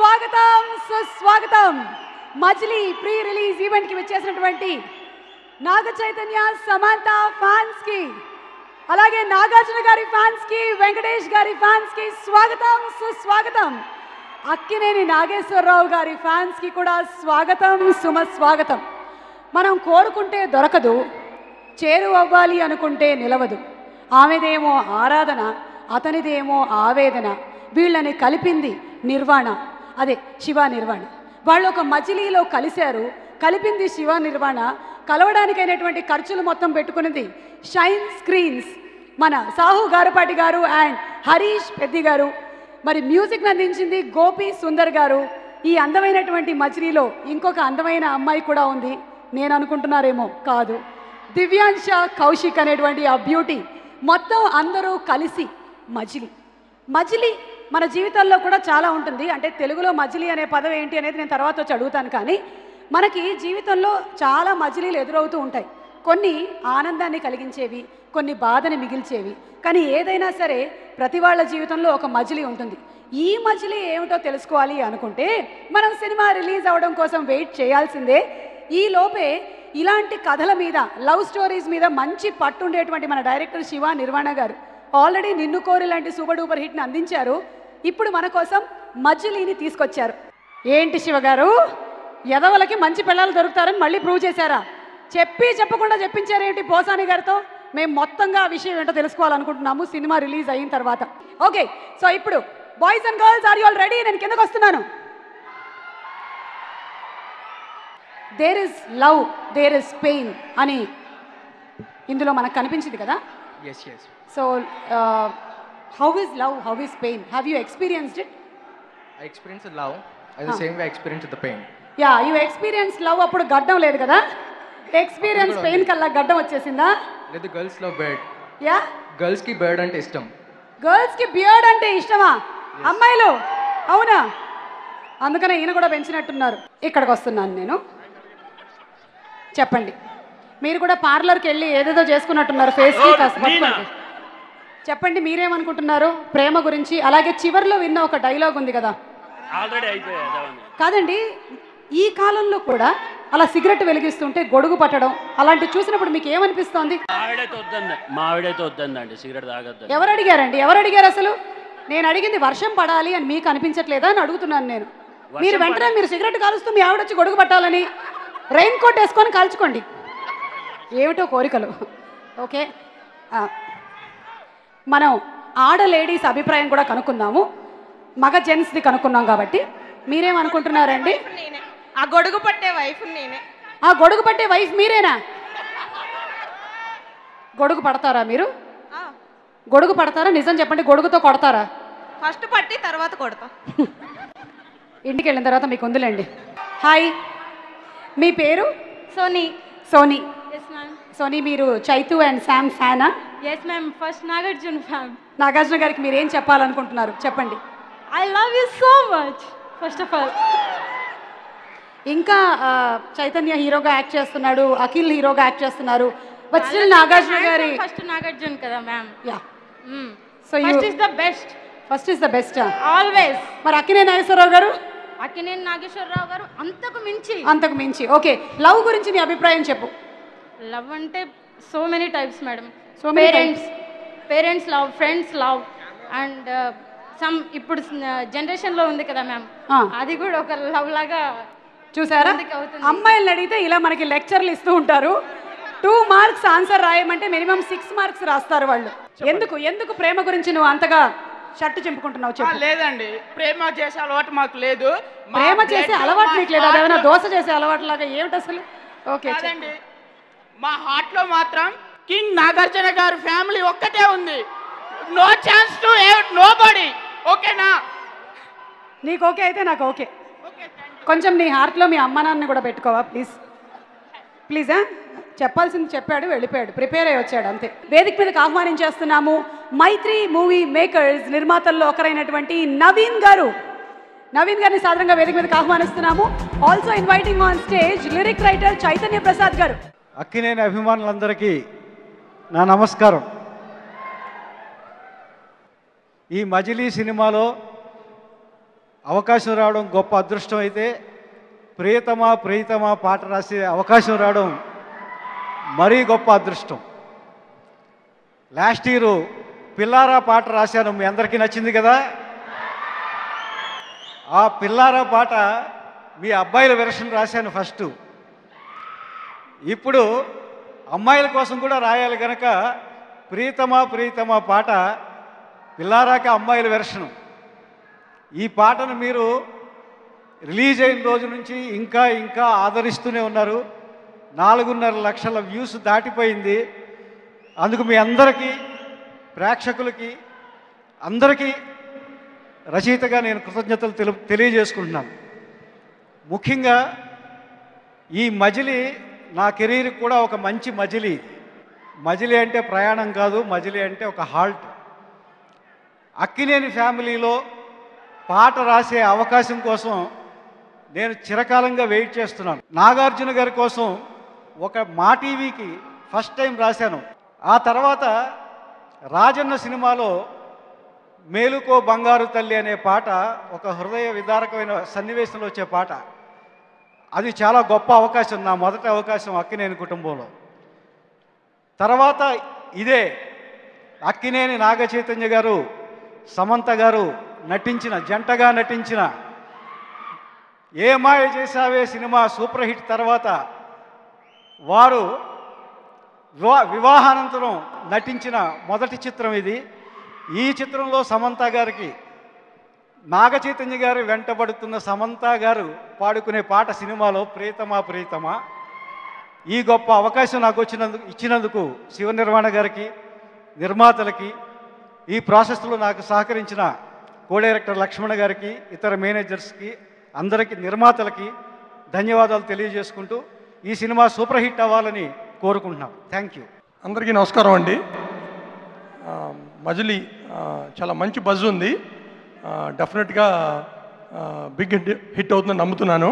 స్వాగతం సుస్వాగతం. మజిలీ pre release event కి వచ్చేసినటువంటి నాగ చైతన్య సమంత ఫ్యాన్స్ కి, అలాగే నాగార్జున గారి ఫ్యాన్స్ కి, వెంకటేష్ గారి ఫ్యాన్స్ కి స్వాగతం సుస్వాగతం. అక్కినేని నాగేశ్వరరావు గారి ఫ్యాన్స్ కి కూడా స్వాగతం సుమస్వాగతం. మనం కోరుకుంటే దొరకదు, చేరువవ్వాలి అనుకుంటే నిలవదు. ఆమెదేమో ఆరాధన, అతనిదేమో ఆవేదన. వీళ్ళని కలిపింది నిర్వాణ, అదే శివ నిర్వాణ. వాళ్ళు ఒక మజిలీలో కలిశారు, కలిపింది శివ నిర్వాణ. కలవడానికైనటువంటి ఖర్చులు మొత్తం పెట్టుకున్నది షైన్ స్క్రీన్స్, మన సాహు గారపాటి గారు అండ్ హరీష్ పెద్ది గారు. మరి మ్యూజిక్ అందించింది గోపి సుందర్ గారు. ఈ అందమైనటువంటి మజిలీలో ఇంకొక అందమైన అమ్మాయి కూడా ఉంది. నేను అనుకుంటున్నారేమో, కాదు, దివ్యాంశ కౌశిక్ అనేటువంటి ఆ బ్యూటీ. మొత్తం అందరూ కలిసి మజిలీ. మజిలీ మన జీవితాల్లో కూడా చాలా ఉంటుంది. అంటే తెలుగులో మజిలీ అనే పదం ఏంటి అనేది నేను తర్వాత వచ్చి అడుగుతాను. కానీ మనకి జీవితంలో చాలా మజిలీలు ఎదురవుతూ ఉంటాయి. కొన్ని ఆనందాన్ని కలిగించేవి, కొన్ని బాధని మిగిల్చేవి. కానీ ఏదైనా సరే ప్రతి వాళ్ళ జీవితంలో ఒక మజిలీ ఉంటుంది. ఈ మజిలీ ఏమిటో తెలుసుకోవాలి అనుకుంటే మనం సినిమా రిలీజ్ అవ్వడం కోసం వెయిట్ చేయాల్సిందే. ఈ లోపే ఇలాంటి కథల మీద, లవ్ స్టోరీస్ మీద మంచి పట్టుండేటువంటి మన డైరెక్టర్ శివ నిర్వాణ గారు ఆల్రెడీ నిన్ను కోరి లాంటి సూపర్ డూపర్ హిట్ని అందించారు. ఇప్పుడు మన కోసం మజిలీని తీసుకొచ్చారు. ఏంటి శివ గారు, ఎదవలకి మంచి పిల్లలు దొరుకుతారని మళ్ళీ ప్రూవ్ చేశారా? చెప్పకుండా చెప్పించారేంటి పోసాని గారితో? మేము మొత్తంగా ఆ విషయం ఏంటో తెలుసుకోవాలనుకుంటున్నాము సినిమా రిలీజ్ అయిన తర్వాత. ఓకే, సో ఇప్పుడు boys and girls, are you all ready? నేను కిందకు వస్తున్నాను. There is love, there is pain అని ఇందులో మనకు కనిపించింది కదా. Yes, yes. So, how is love? How is pain? Have you experienced it? I experienced love as the same way I experienced the pain. Yeah, you experienced love అప్పుడు గడ్డం లేదు కదా. Experience pain కల్లా గడ్డం వచ్చేసిందా? లేదు, girls love bird. Yeah, girls కి bird అంటే ఇష్టం. గర్ల్స్ కి బియర్డ్ అంటే ఇష్టమా? అమ్మాయిలు అవునా? అందుకనే ఈయన కూడా పెంచినట్టున్నారు. ఇక్కడికి వస్తున్నాను నేను. చెప్పండి, మీరు కూడా పార్లర్కి వెళ్ళి ఏదేదో చేసుకున్నట్టున్నారు ఫేస్కి. చెప్పండి, మీరేమనుకుంటున్నారు ప్రేమ గురించి? అలాగే చివర్లో విన్న ఒక డైలాగ్ ఉంది కదా, కాదండి, ఈ కాలంలో కూడా అలా సిగరెట్ వెలిగిస్తుంటే గొడుగు పట్టడం అలాంటివి చూసినప్పుడు మీకు ఏమనిపిస్తోంది? ఎవరు అడిగారండి? ఎవరు అడిగారు అసలు? నేను అడిగింది వర్షం పడాలి అని మీకు అనిపించట్లేదా అని అడుగుతున్నాను నేను. మీరు వెంటనే మీరు సిగరెట్ కాలుస్తూ మీ ఆవిడొచ్చి గొడుగు పట్టాలని రెయిన్ కోట్ వేసుకొని కాల్చుకోండి. ఏమిటో కోరికలు. ఓకే, మనం ఆడ లేడీస్ అభిప్రాయం కూడా కనుక్కుందాము. మగ జెంట్స్ది కనుక్కున్నాం కాబట్టి మీరేమనుకుంటున్నారండి? ఆ గొడుగు పట్టే వైఫ్ నేనే. ఆ గొడుగు పట్టే వైఫ్ మీరేనా? గొడుగు పడతారా మీరు? గొడుగు పడతారా? నిజం చెప్పండి, గొడుగుతో కొడతారా? ఫస్ట్ పట్టి తర్వాత కొడతా. ఇంటికి వెళ్ళిన తర్వాత మీకు ఉందిలేండి. హాయ్, మీ పేరు? సోనీ. సోనీ. Yes ma'am. సోనీ, మీరు చైతు అండ్ శామ్ ఫ్యానా? Yes ma'am, first Nagarjuna fan. Nagarjuna గారికి మీరు ఏం చెప్పాలనుకుంటున్నారు చెప్పండి. I love you so much first of all. ఇంకా చైతన్య హీరోగా యాక్ట్ చేస్తున్నాడు, అఖిల్ హీరోగా యాక్ట్ చేస్తున్నారు. బట్ స్టిల్ నాగార్జున గారి ఫస్ట్ నాగార్జున కదా ma'am. Yeah, so first is the best. First is the best always. మరి అక్కినేని నాగేశ్వరరావు గారు? అక్కినేని నాగేశ్వరరావు గారు అంతకు మించి. అంతకు మించి. ఓకే, లవ్ గురించి నీ అభిప్రాయం చెప్పు. లవ్ అంటే so many types madam. So many parents love, friends love and some ఇప్పుడు జనరేషన్లో ఉంది కదా మ్యామ్, అది కూడా ఒక లవ్ లాగా చూసారా? అమ్మాయిలను అడిగితే ఇలా మనకి లెక్చర్లు ఇస్తూ ఉంటారు. 2 మార్క్స్ ఆన్సర్ రాయమంటే మినిమం 6 మార్క్స్ రాస్తారు వాళ్ళు. ఎందుకు ప్రేమ గురించి నువ్వు అంతగా షర్టు చింపుకుంటున్నావు చెప్పు. లేదండి, ప్రేమ చేసే అలవాటు మాకు లేదు. ప్రేమ చేసే అలవాటు నీకు లేదు? అదేమైనా దోశ చేసే అలవాటు లాగా ఏమిటి అసలు? ఓకే, కాదండి, మా హార్ట్ లో మాత్రం కింగ్ నాగార్జున గారి ఫ్యామిలీ ఒక్కటే ఉంది. No chance to nobody. ఓకేనా? నీకు ఓకే అయితే నాకు ఓకే. కొంచెం నీ హార్ట్లో మీ అమ్మ నాన్నని కూడా పెట్టుకోవా ప్లీజ్? ప్లీజా? చెప్పాల్సింది చెప్పాడు, వెళ్ళిపోయాడు, ప్రిపేర్ అయ్యి వచ్చాడు అంతే. వేదిక మీదకి ఆహ్వానించేస్తున్నాము మైత్రి మూవీ మేకర్స్ నిర్మాతల్లో ఒకరైనటువంటి నవీన్ గారు. నవీన్ గారిని సాధారణంగా వేదిక మీదకి ఆహ్వానిస్తున్నాము. Also inviting on stage lyric writer Chaitanya Prasad garu. Akkineni అభిమానులందరికీ నా నమస్కారం. ఈ మజిలీ సినిమాలో అవకాశం రావడం గొప్ప అదృష్టం అయితే ప్రియతమా ప్రియతమా పాట రాసే అవకాశం రావడం మరీ గొప్ప అదృష్టం. లాస్ట్ ఇయర్ పిల్లారా పాట రాశాను, మీ అందరికీ నచ్చింది కదా. ఆ పిల్లారా పాట మీ అబ్బాయిల వెర్షన్ రాశాను ఫస్ట్. ఇప్పుడు అమ్మాయిల కోసం కూడా రాయాలి కనుక ప్రియతమా ప్రియతమా పాట పిల్లారాక అమ్మాయిల వెర్షను. ఈ పాటను మీరు రిలీజ్ అయిన రోజు నుంచి ఇంకా ఇంకా ఆదరిస్తూనే ఉన్నారు. 4.5 లక్షల వ్యూస్ దాటిపోయింది. అందుకు మీ అందరికీ, ప్రేక్షకులకి అందరికీ రచయితగా నేను కృతజ్ఞతలు తెలియజేసుకుంటున్నాను. ముఖ్యంగా ఈ మజిలీ నా కెరీర్కి కూడా ఒక మంచి మజిలీ. మజిలీ అంటే ప్రయాణం కాదు, మజిలీ అంటే ఒక హాల్ట్. అక్కినేని ఫ్యామిలీలో పాట రాసే అవకాశం కోసం నేను చిరకాలంగా వెయిట్ చేస్తున్నాను. నాగార్జున గారి కోసం ఒక మా టీవీకి ఫస్ట్ టైం రాశాను. ఆ తర్వాత రాజన్న సినిమాలో మేలుకో బంగారు తల్లి అనే పాట ఒక హృదయ విదారకమైన సన్నివేశంలో వచ్చే పాట. అది చాలా గొప్ప అవకాశం, నా మొదటి అవకాశం అక్కినేని కుటుంబంలో. తర్వాత ఇదే అక్కినేని నాగ చైతన్య గారు, సమంత గారు నటించిన, జంటగా నటించిన ఏ మాయ చేసావే సినిమా సూపర్ హిట్ తర్వాత వారు వివాహానంతరం నటించిన మొదటి చిత్రం ఇది. ఈ చిత్రంలో సమంత గారికి నాగ చైతన్య గారు వెంటబడుతున్న సమంత గారు పాడుకునే పాట సినిమాలో ప్రియతమా ప్రియతమా. ఈ గొప్ప అవకాశం నాకు ఇచ్చినందుకు శివ నిర్వాణ గారికి, నిర్మాతలకి, ఈ ప్రాసెస్లో నాకు సహకరించిన కో డైరెక్టర్ లక్ష్మణ గారికి, ఇతర మేనేజర్స్కి, అందరికీ, నిర్మాతలకి ధన్యవాదాలు తెలియజేసుకుంటూ ఈ సినిమా సూపర్ హిట్ అవ్వాలని కోరుకుంటున్నాం. Thank you. అందరికీ నమస్కారం అండి. మజిలీ చాలా మంచి బజ్ ఉంది. డెఫినెట్గా బిగ్ హిట్ అవుతుందని నమ్ముతున్నాను.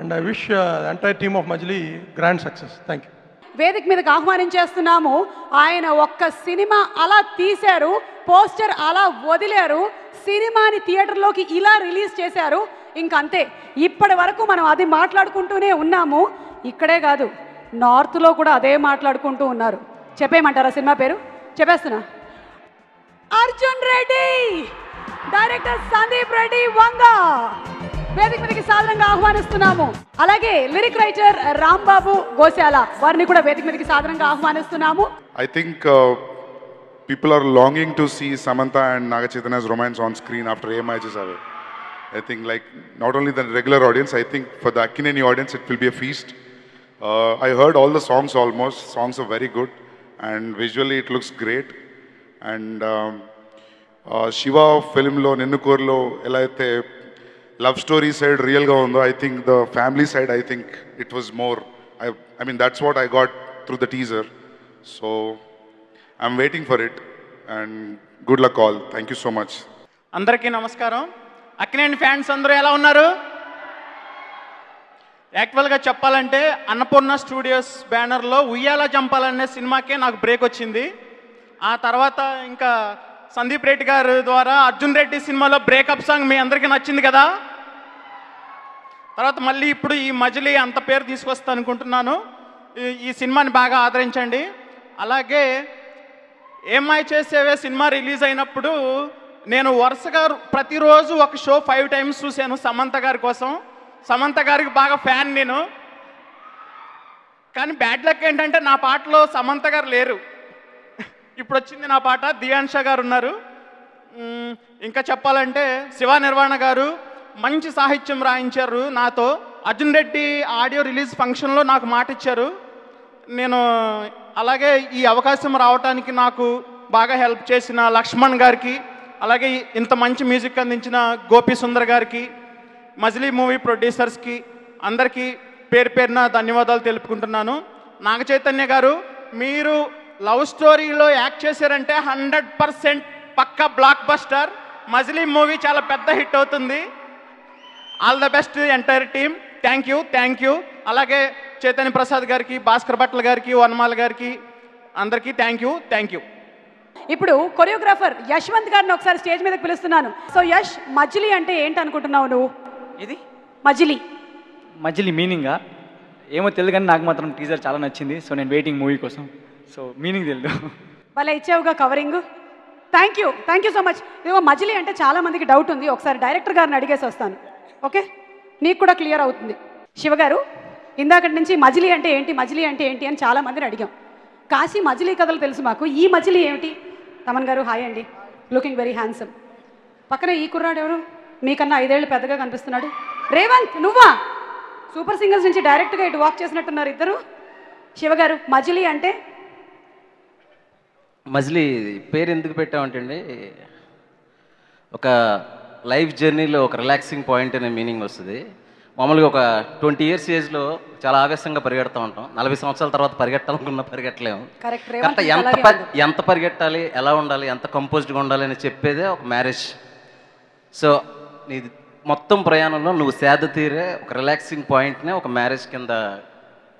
And I wish entire team of Majili grand success. Thank you. వేదిక మీదకి ఆహ్వానించేస్తున్నాము. ఆయన ఒక్క సినిమా అలా తీశారు, పోస్టర్ అలా వదిలారు, సినిమాని థియేటర్లోకి ఇలా రిలీజ్ చేశారు. ఇంకంతే. ఇప్పటి వరకు మనం అది మాట్లాడుకుంటూనే ఉన్నాము. ఇక్కడే కాదు, నార్త్లో కూడా అదే మాట్లాడుకుంటూ ఉన్నారు. చెప్పేయమంటారా సినిమా పేరు? చెప్పేస్తున్నా. అర్జున్ రెడ్డి, డైరెక్టర్ సందీప్ రెడ్డి వంగ వేదిక మీదకి సాధారణంగా ఆహ్వానిస్తున్నాము. అలాగే లిరిక్ రైటర్ రాంబాబు గోశాల వారిని కూడా వేదిక మీదకి సాధారణంగా ఆహ్వానిస్తున్నాము. I think people are longing to see Samantha and Naga Chaitanya's romance on screen after AMI Chesave. I think like not only the regular audience, I think for the Akkineni audience it will be a feast. I heard all the songs almost. Songs are very good and visually it looks great. And Shiva film lo Ninnukur lo ela aithe love story side real ga undo, I think the family side, I think it was more. I mean that's what I got through the teaser. So I'm waiting for it and good luck all. Thank you so much. అందరికీ నమస్కారం. Akkineni fans అందరూ ఎలా ఉన్నారు? యాక్చువల్గా చెప్పాలంటే Annapurna studios బ్యానర్లో ఉయ్యాల జంపాలనే సినిమాకే నాకు బ్రేక్ వచ్చింది. ఆ తర్వాత ఇంకా సందీప్ రెడ్డి గారి ద్వారా అర్జున్ రెడ్డి సినిమాలో బ్రేకప్ సాంగ్ మీ అందరికీ నచ్చింది కదా. తర్వాత మళ్ళీ ఇప్పుడు ఈ మజిలీ అంత పేరు తీసుకొస్తా అనుకుంటున్నాను. ఈ సినిమాని బాగా ఆదరించండి. అలాగే ఏమై చేసేవే సినిమా రిలీజ్ అయినప్పుడు నేను వరుసగా ప్రతిరోజు ఒక షో 5 times చూశాను సమంత గారి కోసం. సమంత గారికి బాగా ఫ్యాన్ నేను. కానీ బ్యాడ్ లక్ ఏంటంటే నా పాటలో సమంత గారు లేరు. ఇప్పుడు వచ్చింది నా పాట, దియాన్షా గారు ఉన్నారు. ఇంకా చెప్పాలంటే శివ నిర్వాణ గారు మంచి సాహిత్యం రాయించారు నాతో. అర్జున్ రెడ్డి ఆడియో రిలీజ్ ఫంక్షన్లో నాకు మాట ఇచ్చారు. నేను అలాగే ఈ అవకాశం రావడానికి నాకు బాగా హెల్ప్ చేసిన లక్ష్మణ్ గారికి, అలాగే ఇంత మంచి మ్యూజిక్ అందించిన గోపి సుందర్ గారికి, మజిలీ మూవీ ప్రొడ్యూసర్స్కి అందరికీ పేరు పేరున ధన్యవాదాలు తెలుపుకుంటున్నాను. నాగ చైతన్య గారు, మీరు లవ్ స్టోరీలో యాక్ట్ చేశారంటే 100% పక్కా బ్లాక్ బస్టర్. మజిలీ మూవీ చాలా పెద్ద హిట్ అవుతుంది. All the best entire team. Thank you. అలాగే చైతన్య ప్రసాద్ గారికి, భాస్కర్ భట్ల గారికి, వనమాల గారికి అందరికీ థ్యాంక్ యూ. ఇప్పుడు కొరియోగ్రాఫర్ యశ్వంత్ గారిని ఒకసారి స్టేజ్ మీదకి పిలుస్తున్నాను. సో యష్, మజిలీ అంటే ఏంటి అనుకుంటున్నావు నువ్వు? ఇది మజిలీ మజిలీ మీనింగా ఏమో తెలియదు కానీ నాకు మాత్రం టీజర్ చాలా నచ్చింది. సో నేను వెయిటింగ్ మూవీ కోసం. సో మీనింగ్ తెలియదు. భలే ఇచ్చావుగా covering. Thank you so much. ఇదిగో మజిలీ అంటే చాలా మందికి డౌట్ ఉంది. ఒకసారి డైరెక్టర్ గారిని అడిగేసి వస్తాను. ఓకే, నీకు కూడా క్లియర్ అవుతుంది. శివ గారు, ఇందాకటి నుంచి మజిలీ అంటే ఏంటి అని చాలా మందిని అడిగాం. కాశీ మజిలీ కథలు తెలుసు మాకు. ఈ మజిలీ ఏమిటి? తమన్ గారు హాయ్ అండి, లుకింగ్ వెరీ హ్యాండ్సమ్. పక్కన ఈ కుర్రాడు ఎవరు? మీకన్నా 5 ఏళ్ళు పెద్దగా కనిపిస్తున్నాడు. రేవంత్, నువ్వా? సూపర్ సింగర్స్ నుంచి డైరెక్ట్గా ఇటు వాక్ చేసినట్టున్నారు ఇద్దరు. శివ గారు, మజిలీ అంటే? మజిలీ పేరు ఎందుకు పెట్టామంటే అండి, ఒక లైఫ్ జర్నీలో ఒక రిలాక్సింగ్ పాయింట్ అనే మీనింగ్ వస్తుంది. మామూలుగా ఒక 20 years ఏజ్లో చాలా ఆవేశంగా పరిగెడతా ఉంటాం. 40 సంవత్సరాల తర్వాత పరిగెట్టాలనుకున్నా పరిగెట్టలేము. కరెక్ట్ ఎంత పరిగెట్టాలి, ఎలా ఉండాలి, ఎంత కంపోజ్డ్గా ఉండాలి అని చెప్పేదే ఒక మ్యారేజ్. సో నీ మొత్తం ప్రయాణంలో నువ్వు సేద తీరే ఒక రిలాక్సింగ్ పాయింట్నే ఒక మ్యారేజ్ కింద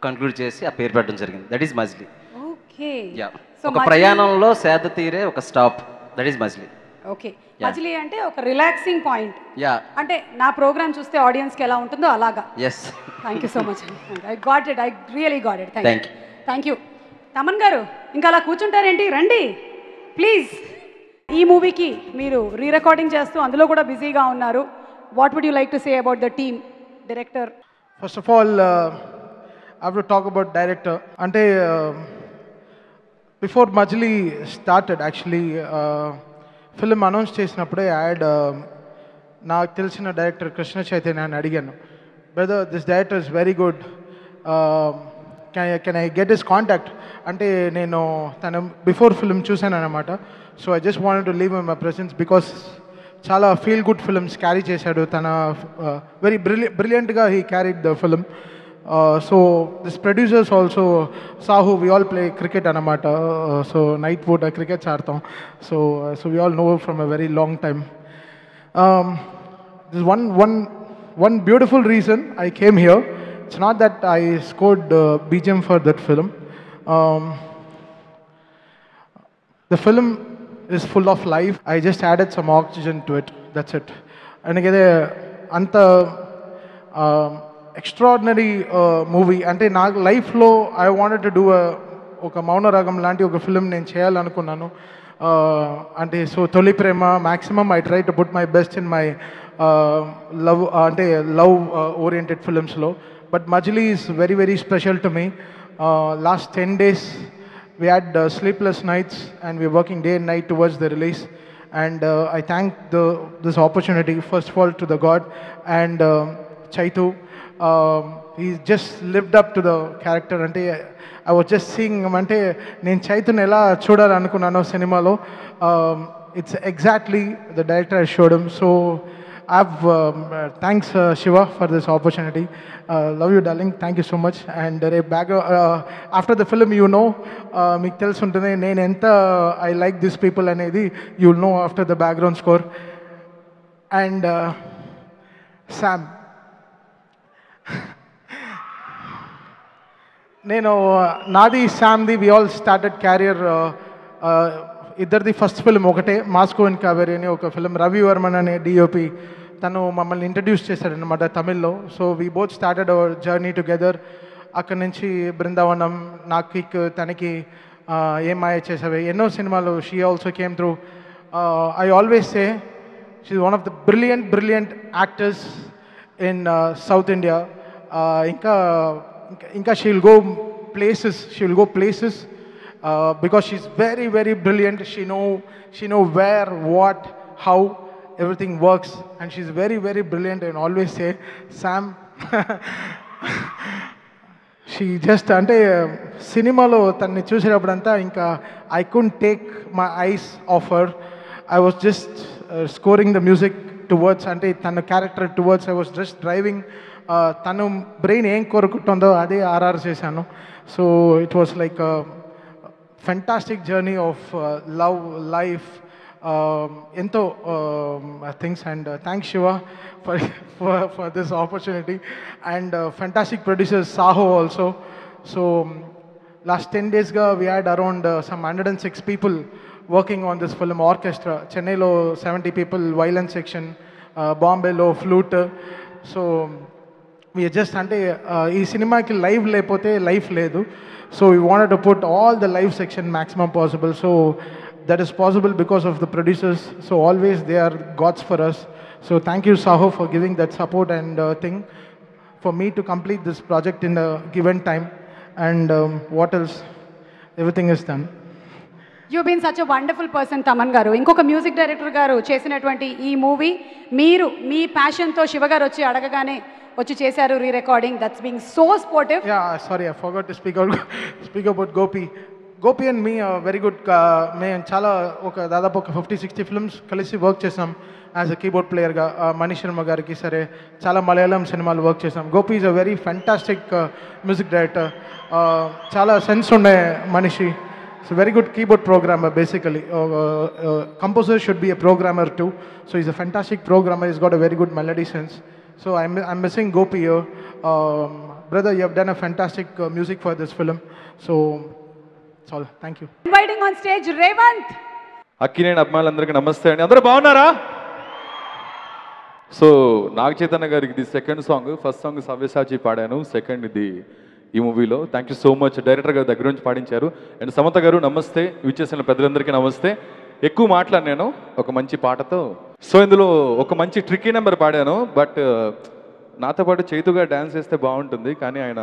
కంక్లూడ్ చేసి ఆ పేరు పెట్టడం జరిగింది. That is Majili. యా, ఒక ప్రయాణంలో సేద తీరే ఒక stop. That is Majili. Okay, Majili అంటే ఒక రిలాక్సింగ్ పాయింట్. యా, అంటే నా ప్రోగ్రామ్ చూస్తే ఆడియన్స్కి ఎలా ఉంటుందో అలాగా. Yes. Thank you so much. I got it, I really got it. Thank you. Thaman గారు, ఇంకా అలా కూర్చుంటారేంటి? రండి ప్లీజ్. ఈ మూవీకి మీరు రీ రికార్డింగ్ చేస్తూ అందులో కూడా బిజీగా ఉన్నారు. What would you like to say about the team, director? First of all I have to talk about director. అంటే before Majili started actually film announce చేసినప్పుడే నాకు తెలిసిన డైరెక్టర్ కృష్ణ చైతన్యాన్ని అడిగాను, brother this director is very good, can I get his contact అంటే నేను తన before film చూశాను అనమాట. So I just wanted to leave in my presence because చాలా ఫీల్ గుడ్ ఫిల్మ్స్ క్యారీ చేశాడు తన. వెరీ బ్రిలియంట్గా he carried the film. So this producers also Sahu, we all play cricket అనమాట. సో నైట్ పూట crickets ఆడతాం. So we all know from a very long time. This one beautiful reason I came here. It's not that I scored BGM for that film. The film is full of life. I just added some oxygen to it. That's it. And again, anta extraordinary movie. Ante na life lo I wanted to do oka Mauna Ragam lanti oka film nenu cheyalannukunnanu. Ante so Toli Prema maximum I try to put my best in my love oriented films lo. But Majli is very, very special to me. Last 10 days we had sleepless nights and we're working day and night towards the release. And I thank this opportunity first of all to the God and Chaitu. He just lived up to the character. Ante I was just seeing ante nen Chaitun ela chudalanukunnano cinemalo. It's exactly the director has showed him. So I've thanks Shiva for this opportunity. Love you darling, thank you so much. And after the film meeku telusuntune nenu enta I like these people anedi you'll know after the background score. And Sam, నేను నాది శామ్ది we all started carrier. ఇద్దరిది first film ఒకటే, Moscow and Kaveri అని ఒక film. Ravi Varman అనే DOP తను మమ్మల్ని introduce చేశాడనమాట తమిళ్లో. So we both started our journey together. అక్కడి నుంచి బృందావనం, నాకిక్, తనకి ఏం మాయ చేసావే, ఎన్నో సినిమాలు she also came through. I always say she won of the brilliant actors in south India. ఇంకా she will go places because she's very, very brilliant. She know where, what, how everything works, and she's very, very brilliant. And always say Sam she just ante సినిమాలో తన్ని చూసేటప్పుడంతా ఇంకా I couldn't take my eyes off her. I was just scoring the music towards ante tana character towards. I was just driving తను brain ఏం కోరుకుంటుందో అదే RR చేశాను. So it was like fantastic journey of love, life, ఎంతో things. And thanks Shiva for this opportunity. And fantastic producer Sahu also. So last 10 daysగా we had around some 106 people working on this film, orchestra. Chennai-lo 70 people, violin section, Bombay-lo flute. So we just అంటే ఈ సినిమాకి live లేకపోతే life లేదు. So we wanted to put all the live section maximum possible. So that is possible because of the producers. So always they are gods for us. So thank you, Saho, for giving that support and thing for me to complete this project in a given time. And what else? Everything is done. You been such a wonderful person Thaman garu. ఇంకొక music director గారు చేసినటువంటి ఈ movie మీరు మీ ప్యాషన్తో శివ గారు వచ్చి అడగగానే వచ్చి చేశారు re recording. That's being so sportive. Sorry I forgot to speak about Gopi and me very good. మేము చాలా దాదాపు ఒక 50-60 ఫిల్మ్స్ కలిసి వర్క్ చేసాం యాజ్ అ కీబోర్డ్ ప్లేయర్గా. మనీష్ శర్మ గారికి సరే చాలా మలయాళం సినిమాలు వర్క్ చేసాం. Gopi is a very fantastic music director. చాలా సెన్స్ ఉండే మనిషి. It's a very good keyboard programmer basically. Composer should be a programmer too. So he's a fantastic programmer. He's got a very good melody sense. So I'm missing Gopi here. Brother, you have done a fantastic music for this film. So that's all. Thank you. Inviting on stage Revant. Akkineni అభిమానులందరికీ నమస్తే అండి. అందరూ బాగున్నారా? So Naga Chaitanya గారికి ఇది second song. First song Savyasachi పాడాను, second ఇది ఈ మూవీలో. Thank you so much. Director గారు దగ్గర నుంచి పాడించారు. అండ్ సమంత గారు నమస్తే. విచ్చేసిన పెద్దలందరికీ నమస్తే. ఎక్కువ మాట్లాడు నేను ఒక మంచి పాటతో. సో ఇందులో ఒక మంచి ట్రిక్కీ నెంబర్ పాడాను. బట్ నాతో పాటు చైతుగా డ్యాన్స్ చేస్తే బాగుంటుంది, కానీ ఆయన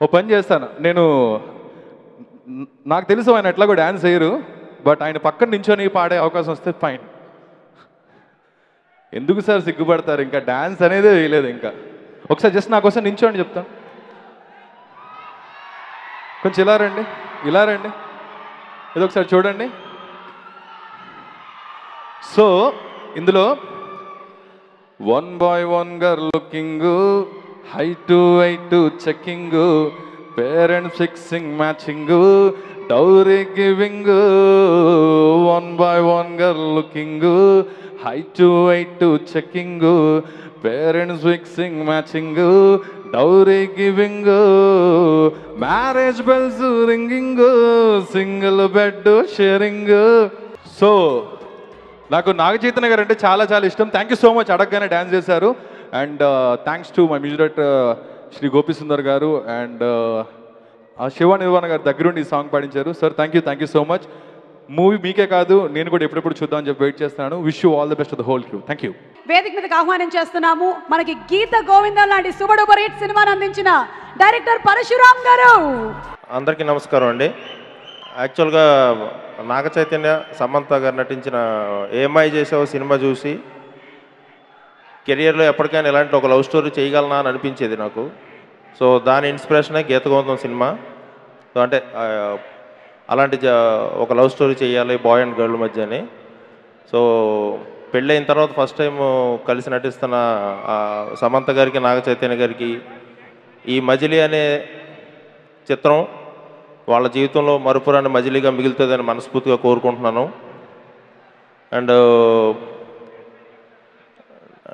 ఓ పని చేస్తాను నేను. నాకు తెలుసు ఆయన ఎట్లాగో డ్యాన్స్ చేయరు, బట్ ఆయన పక్కన నించొని పాడే అవకాశం వస్తే ఫైన్. ఎందుకు సార్ సిగ్గుపడతారు? ఇంకా డ్యాన్స్ అనేదే వేయలేదు. ఇంకా ఒకసారి జస్ట్ నా కోసం నించోండి చెప్తాను. కొంచెం ఇలా రండి, ఇలా రండి, ఇది ఒకసారి చూడండి. సో ఇందులో 1 by 1 girl looking, height to weight checking, parents fixing matching, dowry giving. 1 by 1 girl looking, height to weight checking, parents fixing matching, dowry giving, marriage bells ringing, single bed sharing. So నాకు నాగ చైతన్య గారు అంటే చాలా చాలా ఇష్టం. Thank you so much, అడగగానే dance చేశారు. And thanks to my music director Sri Gopi Sundar garu and Shiva Nirvana garu దగ్గరుండి ఈ song పాడించారు. Sir thank you so much. Movie మీకే కాదు, నేను కూడా ఎప్పుడెప్పుడు చూద్దామని చెప్పి వెయిట్ చేస్తున్నాను. Wish you all the best of the whole crew. Thank you. వేదిక మీదకి ఆహ్వానం చేస్తున్నాము మనకి గీత గోవిందం లాంటి సూపర్ డూపర్ హిట్ సినిమాను అందించిన డైరెక్టర్ పరశురామ్ గారు. అందరికీ నమస్కారం అండి. యాక్చువల్గా నాగ చైతన్య సమంత గారు నటించిన ఏమై చేసావు సినిమా చూసి కెరియర్లో ఎప్పటికైనా ఇలాంటి ఒక లవ్ స్టోరీ చేయగలనా అని అనిపించేది నాకు. సో దాని ఇన్స్పిరేషనే గీత గోవిందం సినిమా. సో అంటే అలాంటి ఒక లవ్ స్టోరీ చేయాలి బాయ్ అండ్ గర్ల్ మధ్యని. సో పెళ్ళైన తర్వాత ఫస్ట్ టైం కలిసి నటిస్తున్న సమంత గారికి నాగ చైతన్య గారికి ఈ మజిలీ అనే చిత్రం వాళ్ళ జీవితంలో మరుపురాని మజిలీగా మిగులుతుందని మనస్ఫూర్తిగా కోరుకుంటున్నాను. అండ్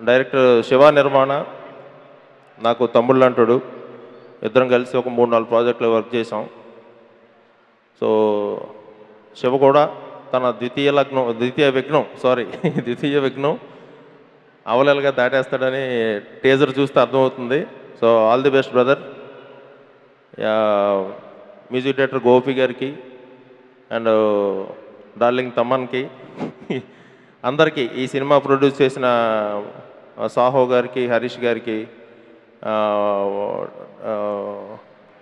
డైరెక్టర్ శివ నిర్మాణ నాకు తమ్ముళ్ళు అంటాడు. ఇద్దరం కలిసి ఒక 3-4 ప్రాజెక్టులు వర్క్ చేసాం. సో శివ కూడా తన ద్వితీయ విఘ్నం అవలేలుగా దాటేస్తాడని టీజర్ చూస్తే అర్థమవుతుంది. So all the best brother. Music director Gopi గారికి అండ్ డార్లింగ్ తమన్కి అందరికీ, ఈ సినిమా ప్రొడ్యూస్ చేసిన సాహో గారికి, హరీష్ గారికి,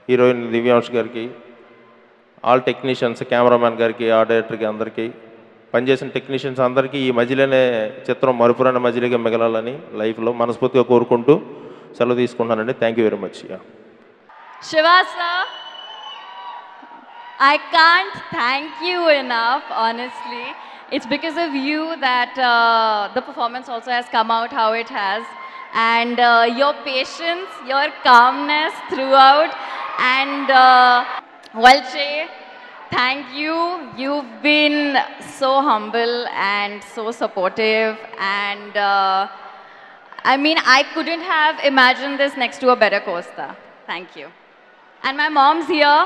హీరోయిన్ దివ్యాంష్ గారికి, ఆల్ టెక్నీషియన్స్, కెమెరామ్యాన్ గారికి, ఆర్ట్ డైరెక్టర్కి, అందరికీ పనిచేసిన టెక్నీషియన్స్ అందరికీ ఈ మజిలీనే చిత్రం మరుపురాని మజిలీగా మిగలాలని లైఫ్లో మనస్ఫూర్తిగా కోరుకుంటూ సెలవు తీసుకుంటానండి. Thank you very much. Shiva sir, I can't thank you enough, honestly. It's because of you that the performance also has come out how it has. And your patience, your calmness throughout. And Walche, thank you. You've been so humble and so supportive. And I mean, I couldn't have imagined this next to a better Costa. Thank you. And my mom's here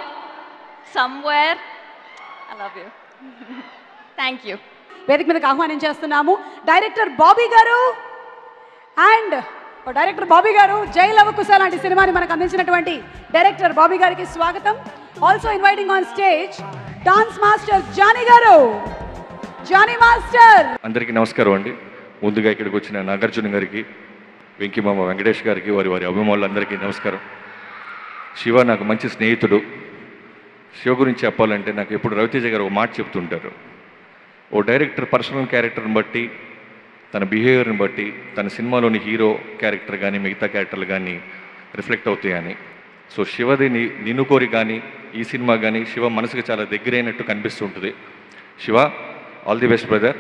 somewhere. I love you. Thank you. వేదిక మీదకి ఆహ్వానం చేస్తున్నాము director Bobby గారు and director Bobby గారు జై లవకుశ లాంటి సినిమాని మనకు అందించినటువంటి డైరెక్టర్ బాబీ గారికి స్వాగతం. Also inviting on stage dance master Jani garu. Jani master. అందరికీ నమస్కారం అండి. ముందుగా ఇక్కడికి వచ్చిన నాగార్జున గారికి, వెంకీమామ వెంకటేష్ గారికి, వారి అభిమానులందరికీ నమస్కారం. శివ నాకు మంచి స్నేహితుడు. శివ గురించి చెప్పాలంటే నాకు ఎప్పుడు రవితేజ గారు ఒక మాట చెప్తుంటారు, ఓ డైరెక్టర్ పర్సనల్ క్యారెక్టర్ని బట్టి, తన బిహేవియర్ని బట్టి తన సినిమాలోని హీరో క్యారెక్టర్ కానీ మిగతా క్యారెక్టర్లు కానీ రిఫ్లెక్ట్ అవుతాయని. సో శివది నిన్ను కోరి కానీ ఈ సినిమా కానీ శివ మనసుకు చాలా దగ్గరైనట్టు కనిపిస్తుంటుంది. Shiva, all the best brother.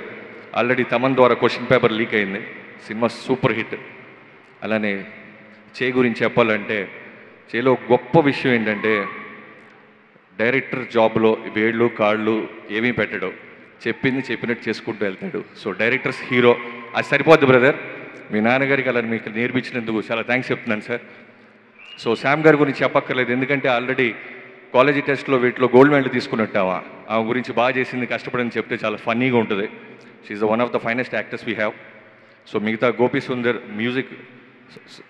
Already Thaman ద్వారా క్వశ్చన్ పేపర్ లీక్ అయింది, సినిమా సూపర్ హిట్. అలానే చే గురించి చెప్పాలంటే చేలో గొప్ప విషయం ఏంటంటే డైరెక్టర్ జాబ్లో వేళ్ళు కాళ్ళు ఏమీ పెట్టడు, చెప్పింది చెప్పినట్టు చేసుకుంటూ వెళ్తాడు. సో డైరెక్టర్స్ హీరో, అది సరిపోద్ది బ్రదర్. మీ నాన్నగారికి అలా మీకు నేర్పించినందుకు చాలా థ్యాంక్స్ చెప్తున్నాను సార్. సో శామ్ గారి గురించి చెప్పక్కర్లేదు, ఎందుకంటే ఆల్రెడీ కాలేజీ టెస్ట్లో వీటిలో గోల్డ్ మెడల్ తీసుకున్నట్టావా, ఆమె గురించి బాగా చేసింది, కష్టపడని చెప్తే చాలా ఫన్నీగా ఉంటుంది. She's one of the finest actors we have. So మిగతా గోపి సుందర్ మ్యూజిక్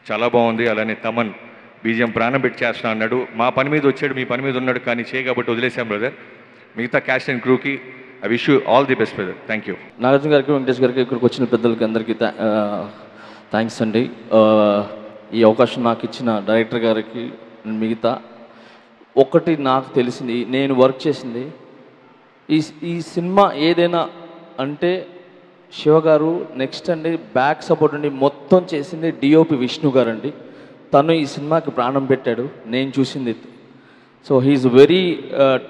చాలా బాగుంది. అలానే తమన్ బీజిఎం ప్రాణం పెట్టి చేస్తున్నా అన్నాడు. మా పని మీద వచ్చాడు, మీ పని మీద ఉన్నాడు, కానీ చేయ కాబట్టి వదిలేసాం బ్రదర్. మిగతా క్యాస్ట్ అండ్ క్రూకి I wish you all the best brother. Thank you. Nagarjuna గారికి, వెంకటేష్ గారికి, ఇక్కడికి వచ్చిన పెద్దలకి అందరికీ థ్యాంక్స్ అండి. ఈ అవకాశం నాకు ఇచ్చిన డైరెక్టర్ గారికి, మిగతా ఒకటి నాకు తెలిసింది, నేను వర్క్ చేసింది ఈ సినిమా ఏదైనా అంటే శివ గారు నెక్స్ట్ అండి, బ్యాక్ సపోర్ట్ అండి, మొత్తం చేసింది డిఓపి విష్ణు గారు అండి. తను ఈ సినిమాకి ప్రాణం పెట్టాడు, నేను చూసింది. So he's very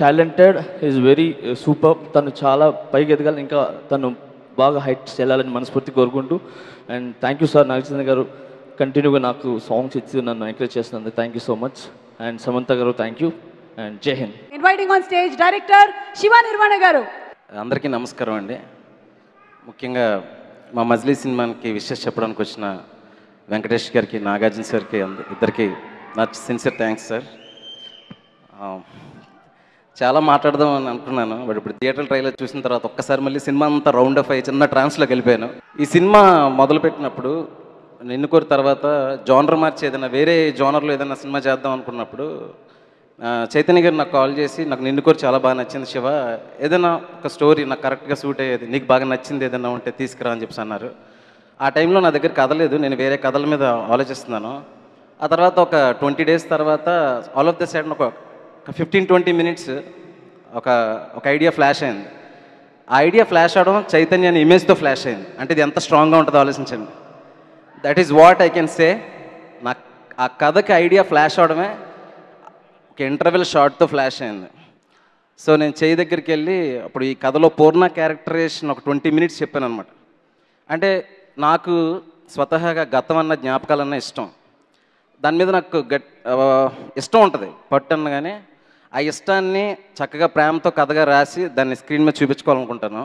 talented, he's very super. తను చాలా పైకి ఎదగాలి, ఇంకా తను బాగా హైట్స్ వెళ్ళాలని మనస్ఫూర్తి కోరుకుంటూ. And thank you sir Nagachandra garu, కంటిన్యూగా నాకు సాంగ్స్ ఇచ్చి నన్ను ఎంకరేజ్ చేస్తున్నందుకు thank you so much. And Samantha garu thank you and Jai Hind. Inviting on stage director Shiva Nirvana garu. అందరికీ నమస్కారం అండి. ముఖ్యంగా మా మజిలీ సినిమాకి విషెస్ చెప్పడానికి వచ్చిన వెంకటేష్ గారికి, నాగార్జున సార్కి, ఇద్దరికి నా సిన్సియర్ థ్యాంక్స్ సార్. చాలా మాట్లాడదాం అని అనుకున్నాను, బట్ ఇప్పుడు థియేటర్ ట్రైలర్ చూసిన తర్వాత ఒక్కసారి మళ్ళీ సినిమా అంతా రౌండ్ అప్ అయ్యి చిన్న ట్రాన్స్లోకి వెళ్ళిపోయాను. ఈ సినిమా మొదలుపెట్టినప్పుడు నిన్ను కోరి తర్వాత జానర్ మార్చి ఏదైనా వేరే జానర్లో ఏదైనా సినిమా చేద్దాం అనుకున్నప్పుడు చైతన్య గారు నాకు కాల్ చేసి, నాకు నిన్ను కోరి చాలా బాగా నచ్చింది శివ, ఏదైనా ఒక స్టోరీ నాకు కరెక్ట్గా సూట్ అయ్యేది, నీకు బాగా నచ్చింది ఏదైనా ఉంటే తీసుకురా అని చెప్పి అన్నారు. ఆ టైంలో నా దగ్గర కథ లేదు, నేను వేరే కథల మీద ఆలోచిస్తున్నాను. ఆ తర్వాత ఒక 20 days తర్వాత ఆల్ ఆఫ్ ద సడన్ ఒక 15-20 minutes ఒక ఐడియా ఫ్లాష్ అయింది. ఆ ఐడియా ఫ్లాష్ అవడం చైతన్య అనే ఇమేజ్తో ఫ్లాష్ అయింది. అంటే ఇది ఎంత స్ట్రాంగ్గా ఉంటుందో ఆలోచించండి. That is what I can say. నాకు ఆ కథకి ఐడియా ఫ్లాష్ అవడమే ఒక ఇంటర్వెల్ షార్ట్తో ఫ్లాష్ అయింది. సో నేను చేయి దగ్గరికి వెళ్ళి అప్పుడు ఈ కథలో పూర్ణ క్యారెక్టరేషన్ ఒక 20 minutes చెప్పాను అనమాట. అంటే నాకు స్వతహాగా గతం అన్న జ్ఞాపకాలన్న ఇష్టం, దాని మీద నాకు ఇష్టం ఉంటుంది, పట్టు అన్నగానే ఆ ఇష్టాన్ని చక్కగా ప్రేమతో కథగా రాసి దాన్ని స్క్రీన్ మీద చూపించుకోవాలనుకుంటాను.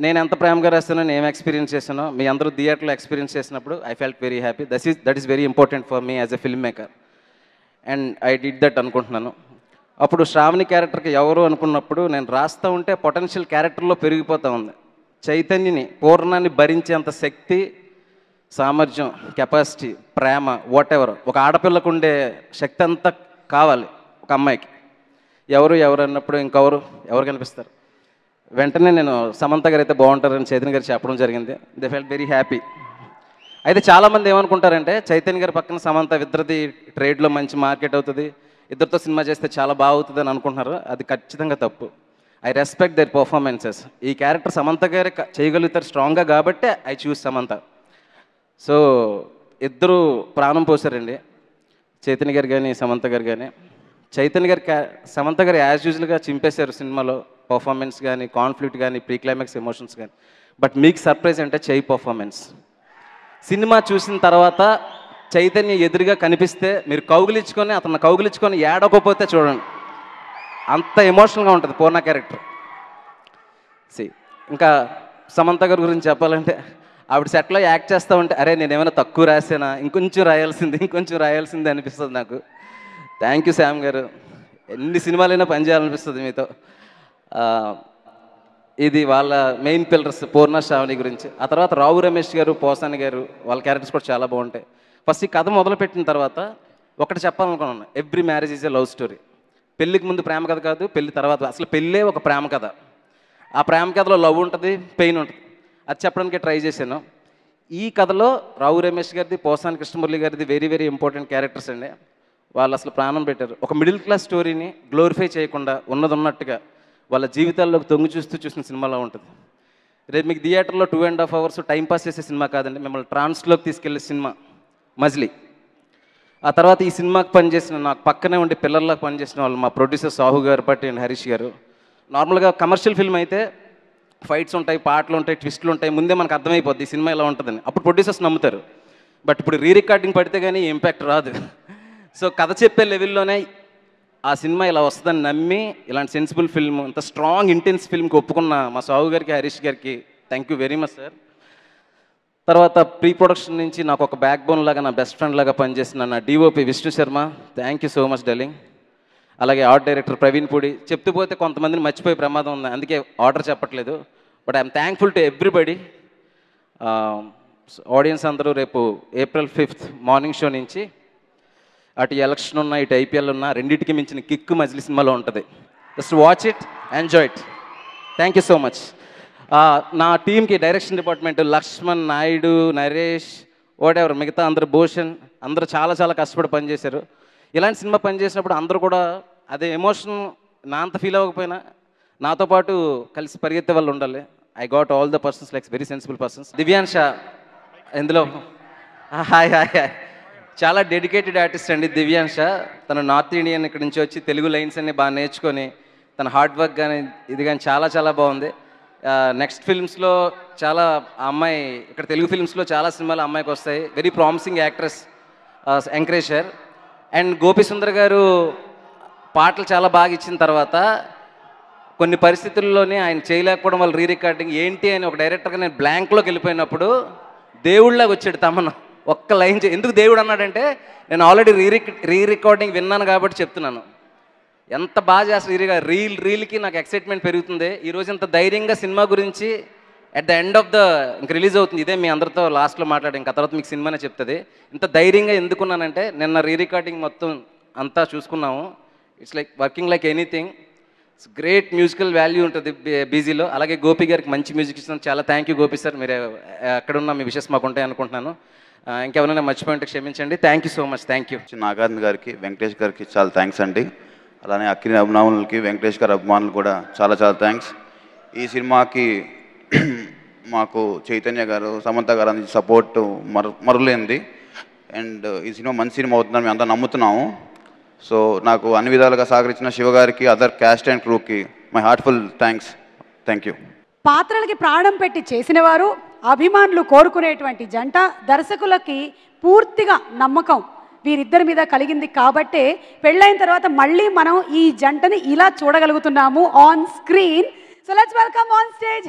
నేను ఎంత ప్రేమగా రాస్తానో, నేను ఏం ఎక్స్పీరియన్స్ చేశానో, మీ అందరూ థియేటర్లో ఎక్స్పీరియన్స్ చేసినప్పుడు I felt very happy. That is very important for me as a film maker and I did that అనుకుంటున్నాను. అప్పుడు శ్రావణి క్యారెక్టర్కి ఎవరు అనుకున్నప్పుడు నేను రాస్తూ ఉంటే పొటెన్షియల్ క్యారెక్టర్లో పెరిగిపోతూ ఉంది. చైతన్యని, పూర్ణాన్ని భరించేంత శక్తి, సామర్థ్యం, కెపాసిటీ, ప్రేమ, వాట్ ఎవర్ ఒక ఆడపిల్లకు ఉండే శక్తి అంతా కావాలి ఒక అమ్మాయికి. ఎవరు అన్నప్పుడు ఎవరు కనిపిస్తారు? వెంటనే నేను సమంత గారు అయితే బాగుంటారని చైతన్య గారు చెప్పడం జరిగింది. They felt very happy. అయితే చాలామంది ఏమనుకుంటారంటే చైతన్య గారి పక్కన సమంత, ఇద్దరిది ట్రేడ్లో మంచి మార్కెట్ అవుతుంది, ఇద్దరితో సినిమా చేస్తే చాలా బాగుతుంది అని అనుకుంటున్నారు. అది ఖచ్చితంగా తప్పు. I respect there performances. ఈ క్యారెక్టర్ సమంత గారు చేయగలుగుతారు స్ట్రాంగ్గా కాబట్టే ఐ చూస్ సమంత. సో ఇద్దరు ప్రాణం పోసారండి, చైతన్య గారు కానీ సమంత గారు కానీ. చైతన్య గారు సమంత గారు యాజ్ యూజువల్గా చింపేశారు సినిమాలో, పర్ఫార్మెన్స్ కానీ, కాన్ఫ్లిక్ట్ కానీ, ప్రీ క్లైమాక్స్ ఎమోషన్స్ కానీ. బట్ మీకు సర్ప్రైజ్ అంటే చెయ్యి పర్ఫార్మెన్స్. సినిమా చూసిన తర్వాత చైతన్య ఎదురుగా కనిపిస్తే మీరు కౌగిలించుకొని, అతను కౌగిలించుకొని ఏడకపోతే చూడండి, అంత ఎమోషనల్గా ఉంటుంది పూర్ణ క్యారెక్టర్. ఇంకా సమంత గారి గురించి చెప్పాలంటే ఆవిడ సెట్లో యాక్ట్ చేస్తూ ఉంటే అరే నేను ఏమైనా తక్కువ రాసానా, ఇంకొంచెం రాయాల్సింది అనిపిస్తుంది నాకు. థ్యాంక్ యూ శామ్ గారు, ఎన్ని సినిమాలైనా పనిచేయాలనిపిస్తుంది మీతో. ఇది వాళ్ళ మెయిన్ పిల్లర్స్ పూర్ణ శ్రావణి గురించి. ఆ తర్వాత రావు రమేష్ గారు, పోసాని గారు వాళ్ళ క్యారెక్టర్స్ కూడా చాలా బాగుంటాయి. ఫస్ట్ ఈ కథ మొదలుపెట్టిన తర్వాత ఒకటి చెప్పాలనుకున్నాను, every marriage is a love story. పెళ్ళికి ముందు ప్రేమ కథ కాదు, పెళ్లి తర్వాత అసలు పెళ్ళే ఒక ప్రేమ కథ. ఆ ప్రేమ కథలో లవ్ ఉంటుంది, పెయిన్ ఉంటుంది. అది చెప్పడానికి ట్రై చేశాను. ఈ కథలో రావు రమేష్ గారిది, పోసాని కృష్ణమురళి గారిది వెరీ వెరీ ఇంపార్టెంట్ క్యారెక్టర్స్ అండి. వాళ్ళు అసలు ప్రాణం పెట్టారు. ఒక మిడిల్ క్లాస్ స్టోరీని గ్లోరిఫై చేయకుండా ఉన్నది ఉన్నట్టుగా వాళ్ళ జీవితాల్లోకి తొంగి చూసిన సినిమాలో ఉంటుంది. రేపు మీకు థియేటర్లో 2.5 hours టైంపాస్ చేసే సినిమా కాదండి, మిమ్మల్ని ట్రాన్స్లోకి తీసుకెళ్లే సినిమా మజిలీ. ఆ తర్వాత ఈ సినిమాకి పనిచేసిన, నాకు పక్కనే ఉండి పిల్లర్లకు పనిచేసిన వాళ్ళు మా ప్రొడ్యూసర్ సాహు గారు, పట్టి అండ్ హరీష్ గారు. నార్మల్గా కమర్షియల్ ఫిల్మ్ అయితే ఫైట్స్ ఉంటాయి, పాటలు ఉంటాయి, ట్విస్టులు ఉంటాయి, ముందే మనకు అర్థమైపోద్ది ఈ సినిమా ఇలా ఉంటుందని. అప్పుడు ప్రొడ్యూసర్స్ నమ్ముతారు. బట్ ఇప్పుడు రికార్డింగ్ పడితే కానీ ఇంపాక్ట్ రాదు. సో కథ చెప్పే లెవెల్లోనే ఆ సినిమా ఇలా వస్తుందని నమ్మి ఇలాంటి సెన్సిబుల్ ఫిల్మ్, ఇంత స్ట్రాంగ్ ఇంటెన్స్ ఫిల్మ్కి ఒప్పుకున్న మా సాహు గారికి, హరీష్ గారికి thank you very much sir. తర్వాత ప్రీ ప్రొడక్షన్ నుంచి నాకు ఒక బ్యాక్ బోన్ లాగా, నా బెస్ట్ ఫ్రెండ్ లాగా పనిచేసిన నా DOP Vishnu Sharma, thank you so much darling. అలాగే ఆర్ట్ డైరెక్టర్ ప్రవీణ్ పూడి. చెప్తూ పోతే కొంతమందిని మర్చిపోయే ప్రమాదం ఉంది, అందుకే ఆర్డర్ చెప్పట్లేదు. But I'm thankful to everybody. Audience అందరూ రేపు April 5th మార్నింగ్ షో నుంచి అటు ఎలక్షన్ ఉన్నా, ఇటు IPL ఉన్నా, రెండింటికి మించిన కిక్ మజిలీ సినిమాలో ఉంటుంది. Just watch it, enjoy it. Thank you so much. నా టీంకి direction department Lakshman, Naidu, Naresh, whatever మిగతా అందరూ, భూషణ్, అందరూ చాలా చాలా కష్టపడి పనిచేశారు. ఇలాంటి సినిమా పనిచేసినప్పుడు అందరూ కూడా అదే ఎమోషన్ నా అంత ఫీల్ అవ్వకపోయినా నాతో పాటు కలిసి పరిగెత్తే వాళ్ళు ఉండాలి. I got all the persons like very sensible persons. Divyansha ఇందులో హాయ్ హాయ్ హాయ్ చాలా డెడికేటెడ్ ఆర్టిస్ట్ అండి దివ్యాంశ. తను నార్త్ ఇండియన్ ఇక్కడ నుంచి వచ్చి తెలుగు లైన్స్ అన్ని బాగా నేర్చుకొని తన హార్డ్ వర్క్ కానీ ఇది కానీ చాలా చాలా బాగుంది. నెక్స్ట్ ఫిల్మ్స్లో చాలా అమ్మాయి, ఇక్కడ తెలుగు ఫిల్మ్స్లో చాలా సినిమాలు అమ్మాయికి వస్తాయి. Very promising actress, ఎంకరేజర్. And Gopi Sundar గారు పాటలు చాలా బాగా ఇచ్చిన తర్వాత కొన్ని పరిస్థితుల్లోనే ఆయన చేయలేకపోవడం వల్ల రికార్డింగ్ ఏంటి అని ఒక డైరెక్టర్గా నేను బ్లాంక్లోకి వెళ్ళిపోయినప్పుడు దేవుళ్ళగా వచ్చాడు తమను. ఒక్క లైన్ ఎందుకు దేవుడు అన్నాడంటే నేను ఆల్రెడీ రికార్డింగ్ విన్నాను కాబట్టి చెప్తున్నాను. ఎంత బాగా చేస్తారు రీల్కి నాకు ఎక్సైట్మెంట్ పెరుగుతుంది. ఈరోజు ఇంత ధైర్యంగా సినిమా గురించి at the end of the ఇంక రిలీజ్ అవుతుంది, ఇదే మీ అందరితో లాస్ట్లో మాట్లాడి ఇంకా తర్వాత మీకు సినిమానే చెప్తుంది. ఇంత ధైర్యంగా ఎందుకున్నానంటే నిన్న రికార్డింగ్ మొత్తం అంతా చూసుకున్నాము. It's like working like anything. It's great musical value ఉంటుంది బీజీలో. అలాగే గోపి గారికి మంచి మ్యూజిక్ ఇస్తున్నాను, చాలా థ్యాంక్ యూ గోపి సార్. మీరు ఎక్కడున్నా మీ విషెస్ మాకు ఉంటాయి అనుకుంటున్నాను. ఇంకెవరైనా మర్చిపోయింటే క్షమించండి. Thank you so much. Thank you. Nagarjuna గారికి, వెంకటేష్ గారికి చాలా థ్యాంక్స్ అండి. అలానే అక్కినేని అభిమానులకి, వెంకటేష్ గారి అభిమానులు కూడా చాలా చాలా థ్యాంక్స్. ఈ సినిమాకి మాకు చైతన్య గారు, సమంత గారు అందించిన సపోర్ట్ మరులేంది. అండ్ ఈ సినిమా మంచి సినిమా అవుతుందని మేము అంతా నమ్ముతున్నాము. సో నాకు అన్ని విధాలుగా సహకరించిన శివ గారికి, అదర్ క్యాస్ట్ అండ్ క్రూకి my heartful thanks. Thank you. పాత్రలకి ప్రాణం పెట్టి చేసిన వారు, అభిమానులు కోరుకునేటువంటి జంట, దర్శకులకి పూర్తిగా నమ్మకం వీరిద్దరి మీద కలిగింది కాబట్టే పెళ్ళైన తర్వాత మళ్ళీ మనం ఈ జంటని ఇలా చూడగలుగుతున్నాము on screen. So let's welcome on stage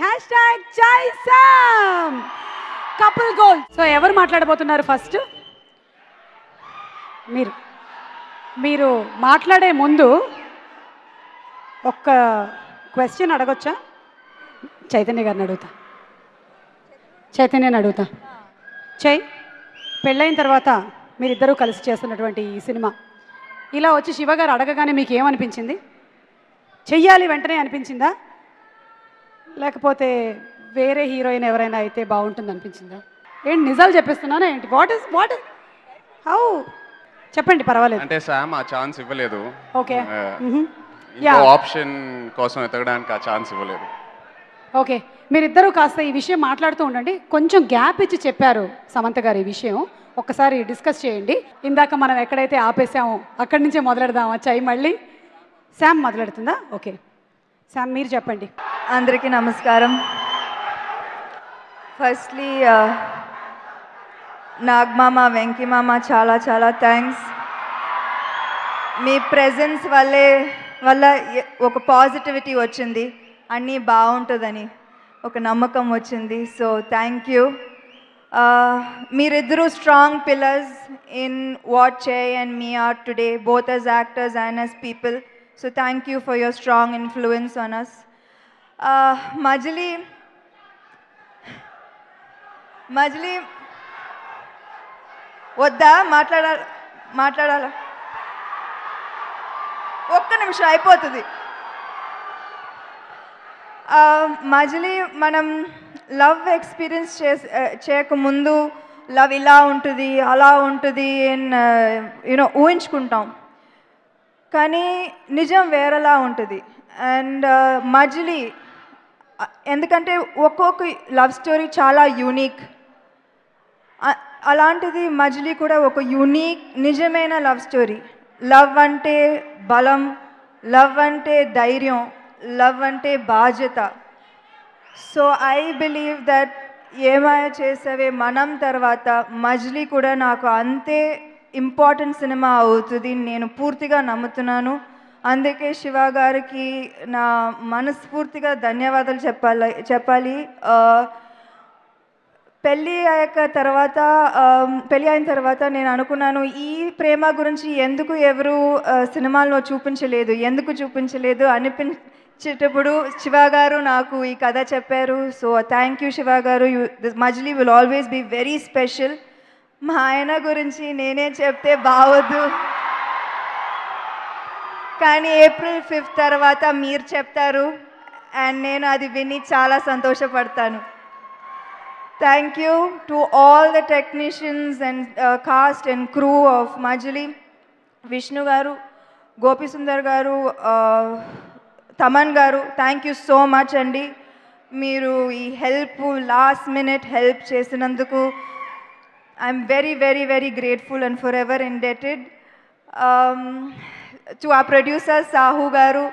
#JaiSam couple goal. So ఎవరు మాట్లాడబోతున్నారు ఫస్ట్? మీరు మాట్లాడే ముందు ఒక్క క్వశ్చన్ అడగొచ్చా? చైతన్య గారిని అడుగుతా. పెళ్ళైన తర్వాత మీరిద్దరూ కలిసి చేస్తున్నటువంటి ఈ సినిమా ఇలా వచ్చి శివ గారు అడగగానే మీకు ఏమనిపించింది? చెయ్యాలి వెంటనే అనిపించిందా, లేకపోతే వేరే హీరోయిన్ ఎవరైనా అయితే బాగుంటుంది అనిపించిందా? ఏంటి నిజాలు చెప్పిస్తున్నానా ఏంటి? వాట్ ఇస్ హౌ చెప్పండి, పర్వాలేదు. అంటే శామ్ ఆ ఛాన్స్ ఇవ్వలేదు. ఓకే, ఇంకో ఆప్షన్ కోసం ఎతకడానికి ఆ ఛాన్స్ ఇవ్వలేదు. ఓకే, మీరిద్దరూ కాస్త ఈ విషయం మాట్లాడుతూ ఉండండి. కొంచెం గ్యాప్ ఇచ్చి చెప్పారు సమంత గారు ఈ విషయం, ఒక్కసారి డిస్కస్ చేయండి. ఇందాక మనం ఎక్కడైతే ఆపేసామో అక్కడి నుంచే మొదలెడదామా? చై మళ్ళీ శామ్ మొదలెడుతుందా? ఓకే శామ్ మీరు చెప్పండి. అందరికీ నమస్కారం. ఫస్ట్లీ నాగమామ, వెంకీ మామ చాలా చాలా థ్యాంక్స్. మీ ప్రెజెన్స్ వల్ల ఒక పాజిటివిటీ వచ్చింది, అన్నీ బాగుంటుందని ఒక నమ్మకం వచ్చింది. So thank you. మీరిద్దరూ strong pillars in what she and me are today, both as actors and as people. So thank you for your strong influence on us. మజిలీ వద్దా మాట్లాడాలా ఒక్క నిమిషం అయిపోతుంది. మజిలీ మనం లవ్ ఎక్స్పీరియన్స్ చేయకముందు లవ్ ఇలా ఉంటుంది అలా ఉంటుంది యూనో ఊహించుకుంటాం, కానీ నిజం వేరేలా ఉంటుంది. అండ్ మజిలీ ఎందుకంటే ఒక్కొక్క లవ్ స్టోరీ చాలా యూనిక్, అలాంటిది మజిలీ కూడా ఒక యూనిక్ నిజమైన లవ్ స్టోరీ. లవ్ అంటే బలం, లవ్ అంటే ధైర్యం, లవ్ అంటే బాధ్యత. సో ఐ బిలీవ్ దట్ ఏమాయ చేసేవే మనం తర్వాత మజిలీ కూడా నాకు అంతే ఇంపార్టెంట్ సినిమా అవుతుంది నేను పూర్తిగా నమ్ముతున్నాను. అందుకే శివ గారికి నా మనస్ఫూర్తిగా ధన్యవాదాలు చెప్పాలి. పెళ్ళి అయిన తర్వాత నేను అనుకున్నాను ఈ ప్రేమ గురించి ఎందుకు ఎవరు సినిమాల్లో ఎందుకు చూపించలేదు అనిపించేటప్పుడు శివ గారు నాకు ఈ కథ చెప్పారు. So thank you Shiva garu. Majili will always be very special. మా ఆయన గురించి నేనే చెప్తే బావద్దు, కానీ April 5 తర్వాత మీరు చెప్తారు అండ్ నేను అది విని చాలా సంతోషపడతాను. Thank you to all the technicians and cast and crew of Majili, Vishnu garu, Gopi Sundar garu, Taman garu, thank you so much andi. Meeru ee help last minute help chesinanduku I'm very very very grateful and forever indebted. To our producers Sahu garu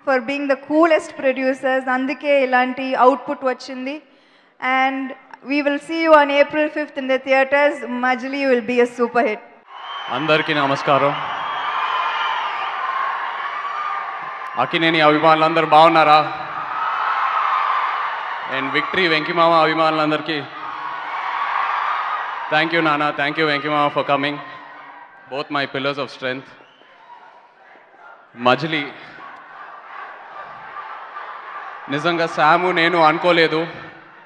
for being the coolest producers, అందుకే ఇలాంటి output వచ్చింది. And we will see you on April 5th in the theaters. Majili will be a super hit. అందరికీ నమస్కారం. అక్కినేని అభిమానులందరూ బాగున్నారా? And victory Venkimama అభిమానులందరికీ thank you నాన్న, thank you Venkimama for coming, both my pillars of strength. Majili నిజంగా శాము నేను అనుకోలేదు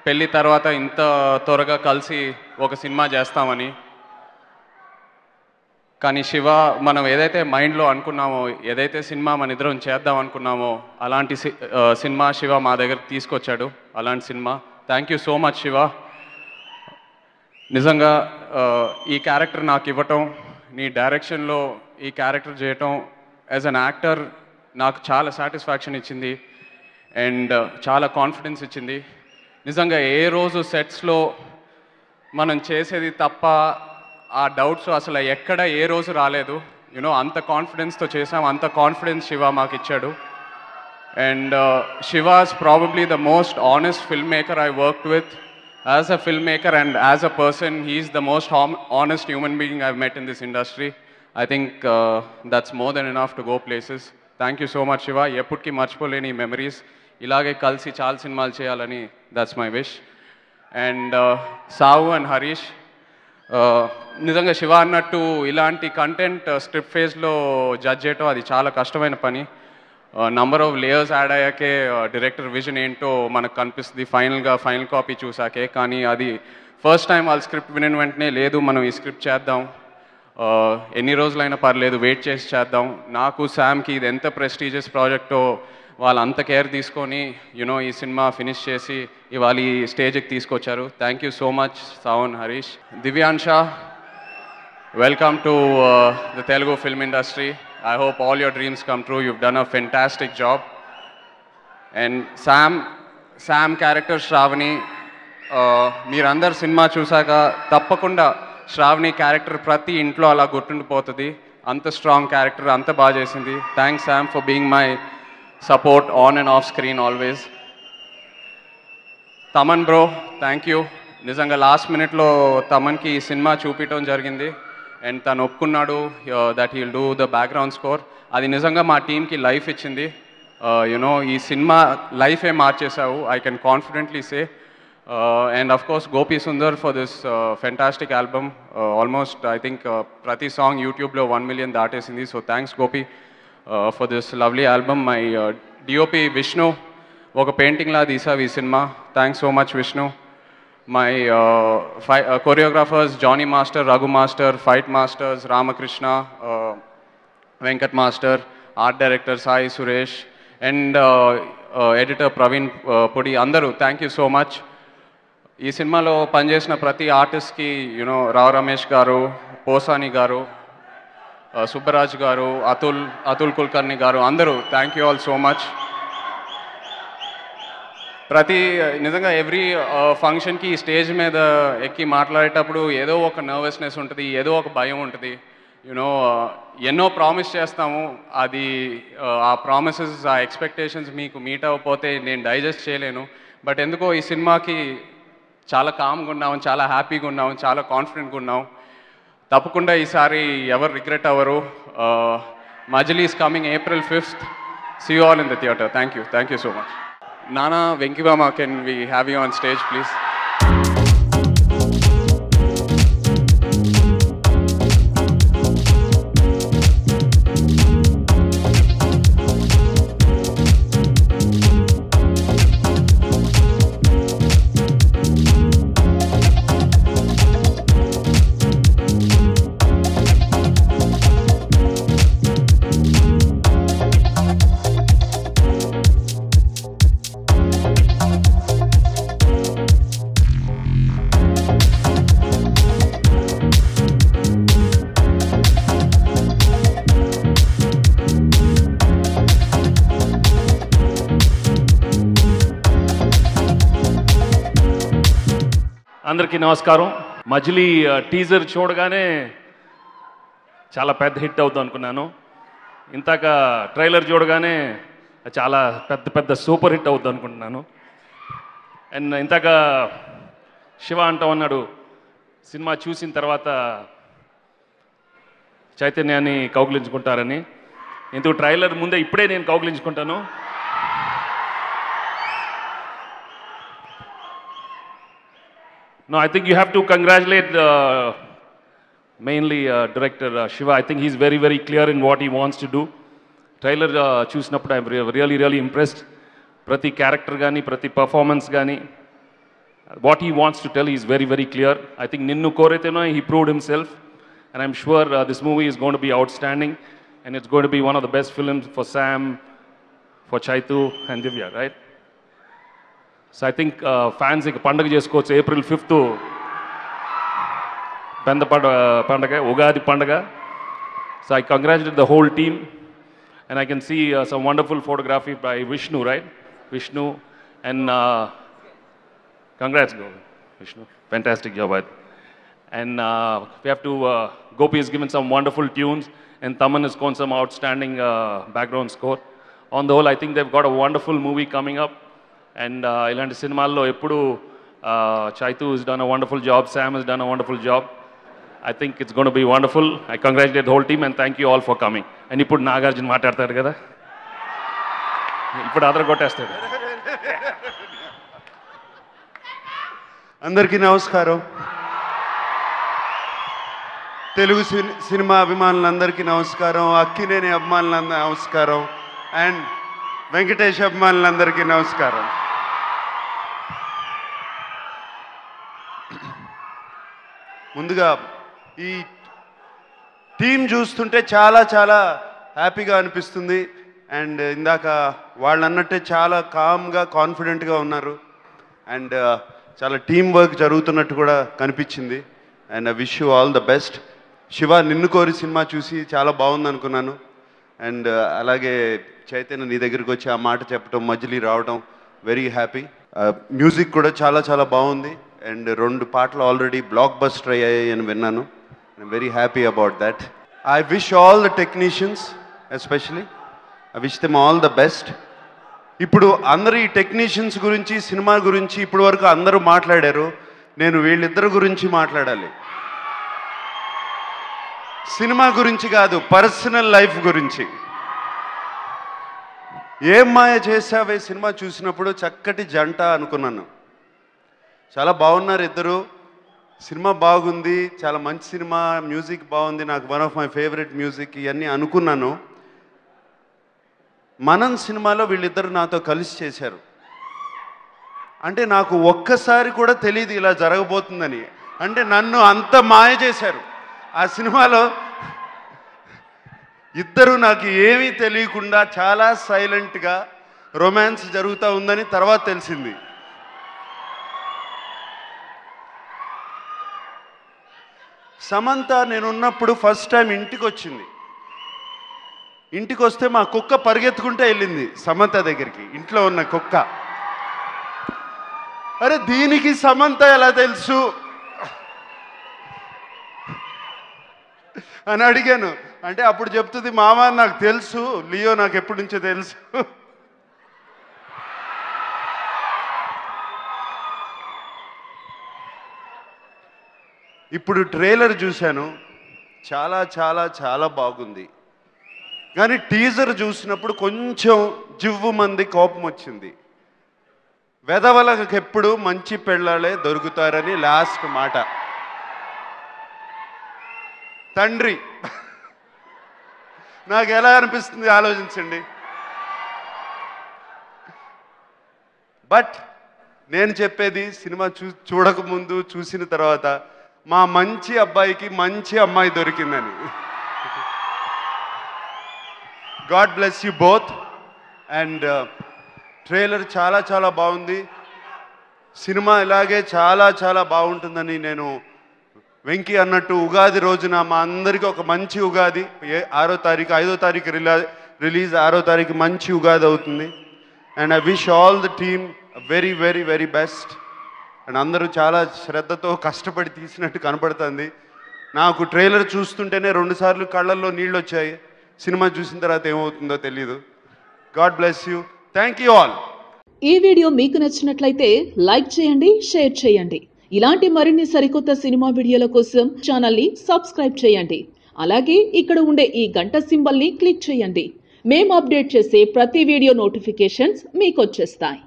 పెళ్ళి తర్వాత ఇంత త్వరగా కలిసి ఒక సినిమా చేస్తామని. కానీ శివ మనం ఏదైతే మైండ్లో అనుకున్నామో, ఏదైతే సినిమా మన ఇద్దరం చేద్దాం అనుకున్నామో అలాంటి సినిమా శివ మా దగ్గరికి తీసుకొచ్చాడు. అలాంటి cinema thank you so much Shiva. నిజంగా ఈ క్యారెక్టర్ నాకు ఇవ్వటం, నీ డైరెక్షన్లో ఈ క్యారెక్టర్ చేయటం యాజ్ అన్ యాక్టర్ నాకు చాలా సాటిస్ఫాక్షన్ ఇచ్చింది అండ్ చాలా కాన్ఫిడెన్స్ ఇచ్చింది. నిజంగా ఏ రోజు సెట్స్లో మనం చేసేది తప్ప ఆ డౌట్స్ అసలు ఎక్కడ ఏ రోజు రాలేదు. యూనో అంత కాన్ఫిడెన్స్తో చేసాం, అంత కాన్ఫిడెన్స్ శివ మాకు ఇచ్చాడు. And Shiva is probably the most honest film maker I worked with. As a film maker and as a person he is the most honest human being I've met in this industry. I think that's more than enough to go places. Thank you so much Shiva. ఎప్పటికీ మర్చిపోలేని memories, ఇలాగే కలిసి చాలా సినిమాలు చేయాలని that's my wish. And సావు and Harish, నిజంగా శివ అన్నట్టు ఇలాంటి కంటెంట్ స్క్రిప్ట్ ఫేజ్లో జడ్జ్ చేయటం అది చాలా కష్టమైన పని. నంబర్ ఆఫ్ లేయర్స్ యాడ్ అయ్యాకే డైరెక్టర్ విజన్ ఏంటో మనకు కనిపిస్తుంది ఫైనల్ కాపీ చూసాకే. కానీ అది ఫస్ట్ టైం వాళ్ళ స్క్రిప్ట్ వినిన వెంటనే లేదు మనం ఈ స్క్రిప్ట్ చేద్దాం, ఎన్ని రోజులైనా పర్లేదు వెయిట్ చేసి చేద్దాం. నాకు శామ్కి ఇది ఎంత ప్రెస్టీజియస్ ప్రాజెక్టో వాళ్ళు అంత కేర్ తీసుకొని యునో ఈ సినిమా ఫినిష్ చేసి ఇవాళ ఈ స్టేజ్కి తీసుకొచ్చారు. Thank you so much Savan, Harish. Divyansha, welcome to the Telugu film industry. I hope all your dreams come true. You've done a fantastic job. And Sam character Shravani, మీరందరు సినిమా చూసాక తప్పకుండా శ్రావణి క్యారెక్టర్ ప్రతి ఇంట్లో అలా గుర్తుండిపోతుంది. అంత స్ట్రాంగ్ క్యారెక్టర్, అంత బాగా చేసింది. Thanks Sam for being my support on and off screen always. Thaman bro, thank you. నిజంగా లాస్ట్ మినిట్లో తమన్కి ఈ సినిమా చూపించడం జరిగింది అండ్ తను ఒప్పుకున్నాడు that he'll do the background score. అది నిజంగా మా టీమ్కి లైఫ్ ఇచ్చింది. యునో ఈ సినిమా లైఫే మార్చేసావు, I can confidently say. And of course Gopi Sundar for this fantastic album. Almost I think ప్రతి సాంగ్ యూట్యూబ్లో 1 million దాటేసింది. So thanks Gopi for this lovely album. My DOP Vishnu, ఒక పెయింటింగ్లా తీసావు ఈ cinema. Thanks so much Vishnu. My choreographers Jani master, Raghu master, fight masters Ramakrishna, Venkat master, art director Sai Suresh and editor Praveen Pudi, అందరూ thank you so much. ఈ సినిమాలో పనిచేసిన ప్రతి ఆర్టిస్ట్కి యూనో రావు రమేష్ గారు, పోసాని గారు, సుబ్బరాజ్ గారు, అతుల్ కుల్కర్ణి గారు, అందరూ thank you all so much. నిజంగా ఎవ్రీ ఫంక్షన్కి స్టేజ్ మీద ఎక్కి మాట్లాడేటప్పుడు ఏదో ఒక నర్వస్నెస్ ఉంటుంది, ఏదో ఒక భయం ఉంటుంది. యూనో ఎన్నో ప్రామిస్ చేస్తాము, అది ఆ ప్రామిసెస్, ఆ ఎక్స్పెక్టేషన్స్ మీకు మీట్ అవ్వకపోతే నేను డైజెస్ట్ చేయలేను. బట్ ఎందుకో ఈ సినిమాకి చాలా కామ్గా ఉన్నాం, చాలా హ్యాపీగా ఉన్నాం, చాలా కాన్ఫిడెంట్గా ఉన్నాం. తప్పకుండా ఈసారి ఎవరు రిగ్రెట్ అవ్వరు. Majili is coming April 5th. See you all in the theatre. Thank you so much. Nana, Venki Mama, can we have you on stage, please? అందరికీ నమస్కారం. మజిలీ టీజర్ చూడగానే చాలా పెద్ద హిట్ అవుతుంది అనుకున్నాను. ఇంతాక ట్రైలర్ చూడగానే చాలా పెద్ద సూపర్ హిట్ అవుతుంది అనుకుంటున్నాను. అండ్ ఇంతాక శివ అంటూ ఉన్నాడు, సినిమా చూసిన తర్వాత చైతన్యాన్ని కౌగిలించుకుంటారని. ఎందుకు ట్రైలర్ ముందే ఇప్పుడే నేను కౌగిలించుకుంటాను. No, I think you have to congratulate mainly director Shiva. I think he's very, very clear in what he wants to do. Trailer chusinapudu I'm really impressed. Prati character gani, prati performance gani, what he wants to tell is very, very clear. I think Ninnu Koreteno, he proved himself, and I'm sure this movie is going to be outstanding, and it's going to be one of the best films for Sam, for Chaitu and Divya, right? So I think fans పండగ చేసుకోవచ్చు. April 5th పెద్ద పండగ, ఉగాది పండగ. So I congratulate the whole team, and I can see some wonderful photography by Vishnu, right? Vishnu, and congrats Vishnu, fantastic job. And we have to Gopi has given some wonderful tunes, and Taman has got some outstanding background score. On the whole, I think they've got a wonderful movie coming up. And ఇలాంటి సినిమాల్లో ఎప్పుడు Chaitu has done a wonderful job, Sam has done a wonderful job. I think it's going to be wonderful. I congratulate the whole team and thank you all for coming. And ఇప్పుడు నాగార్జున మాట్లాడతారు కదా, ఇప్పుడు అదర కొట్టేస్తాడు. అందరికీ నమస్కారం. Telugu cinema అభిమానులందరికీ నమస్కారం. అక్కినేని అభిమానులందరికీ నమస్కారం. అండ్ వెంకటేష్ అభిమానులందరికీ నమస్కారం. ముందుగా ఈ టీం చూస్తుంటే చాలా చాలా హ్యాపీగా అనిపిస్తుంది. అండ్ ఇందాక వాళ్ళు అన్నట్టే చాలా కామ్గా కాన్ఫిడెంట్గా ఉన్నారు. అండ్ చాలా టీం వర్క్ జరుగుతున్నట్టు కూడా కనిపించింది. And I wish you all the best. Shiva, నిన్ను కోరి సినిమా చూసి చాలా బాగుంది అనుకున్నాను. అండ్ అలాగే చైతన్య నీ దగ్గరికి వచ్చి ఆ మాట చెప్పడం, మజిలీ రావడం, వెరీ హ్యాపీ. మ్యూజిక్ కూడా చాలా చాలా బాగుంది. అండ్ 2 పాటలు ఆల్రెడీ బ్లాక్ బస్టర్ అయ్యాయి అని విన్నాను. I'm very happy about that. I wish all the technicians especially, I wish them all the best. ఇప్పుడు అందరూ ఈ టెక్నీషియన్స్ గురించి, సినిమా గురించి ఇప్పటి వరకు అందరూ మాట్లాడారు. నేను వీళ్ళిద్దరి గురించి మాట్లాడాలి. సినిమా గురించి కాదు, పర్సనల్ లైఫ్ గురించి. ఏం మాయ చేసావే సినిమా చూసినప్పుడు చక్కటి జంట అనుకున్నాను. చాలా బాగున్నారు ఇద్దరు. సినిమా బాగుంది, చాలా మంచి సినిమా, మ్యూజిక్ బాగుంది, నాకు one of my favourite music, ఇవన్నీ అనుకున్నాను. మనం సినిమాలో వీళ్ళిద్దరు నాతో కలిసి చేశారు. అంటే నాకు ఒక్కసారి కూడా తెలియదు ఇలా జరగబోతుందని. అంటే నన్ను అంత మాయ చేశారు ఆ సినిమాలో. ఇద్దరు నాకు ఏమీ తెలియకుండా చాలా సైలెంట్గా రొమాన్స్ జరుగుతూ ఉందని తర్వాత తెలిసింది. సమంత నేనున్నప్పుడు ఫస్ట్ టైం ఇంటికి వచ్చింది. ఇంటికి వస్తే మా కుక్క పరిగెత్తుకుంటే వెళ్ళింది సమంత దగ్గరికి, ఇంట్లో ఉన్న కుక్క. అరే దీనికి సమంత ఎలా తెలుసు అని అడిగాను. అంటే అప్పుడు చెప్తుంది, మామ నాకు తెలుసు, లియో నాకు ఎప్పటి నుంచో తెలుసు. ఇప్పుడు ట్రైలర్ చూశాను, చాలా చాలా చాలా బాగుంది. కానీ టీజర్ చూసినప్పుడు కొంచెం జివ్వు మంది కోపం వచ్చింది. వెధవలకు ఎప్పుడు మంచి పెళ్ళాలే దొరుకుతారని లాస్ట్ మాట. తండ్రి నాకు ఎలా అనిపిస్తుంది ఆలోచించండి. బట్ నేను చెప్పేది సినిమా చూడకముందు చూసిన తర్వాత మా మంచి అబ్బాయికి మంచి అమ్మాయి దొరికిందని. God bless you both. And trailer చాలా చాలా బాగుంది. సినిమా ఇలాగే చాలా చాలా బాగుంటుందని నేను వెంకీ అన్నట్టు ఉగాది రోజున మా అందరికీ ఒక మంచి ఉగాది. 6వ తారీఖు 5వ తారీఖు రిలీజ్ 6వ తారీఖు మంచి ఉగాది అవుతుంది. And I wish all the team very very very best. And అందరూ చాలా శ్రద్ధతో కష్టపడి తీసినట్టు కనపడుతుంది. నాకు ట్రైలర్ చూస్తుంటేనే 2 సార్లు కళ్ళల్లో నీళ్ళు వచ్చాయి. సినిమా చూసిన తర్వాత ఏమవుతుందో తెలీదు. God bless you. Thank you all. ఈ వీడియో మీకు నచ్చినట్లయితే లైక్ చేయండి, షేర్ చేయండి. ఇలాంటి మరిన్ని సరికొత్త సినిమా వీడియోల కోసం ఛానల్ని సబ్స్క్రైబ్ చేయండి. అలాగే ఇక్కడ ఉండే ఈ గంట సింబల్ని క్లిక్ చేయండి. మేము అప్డేట్ చేసే ప్రతి వీడియో నోటిఫికేషన్స్ మీకు వచ్చేస్తాయి.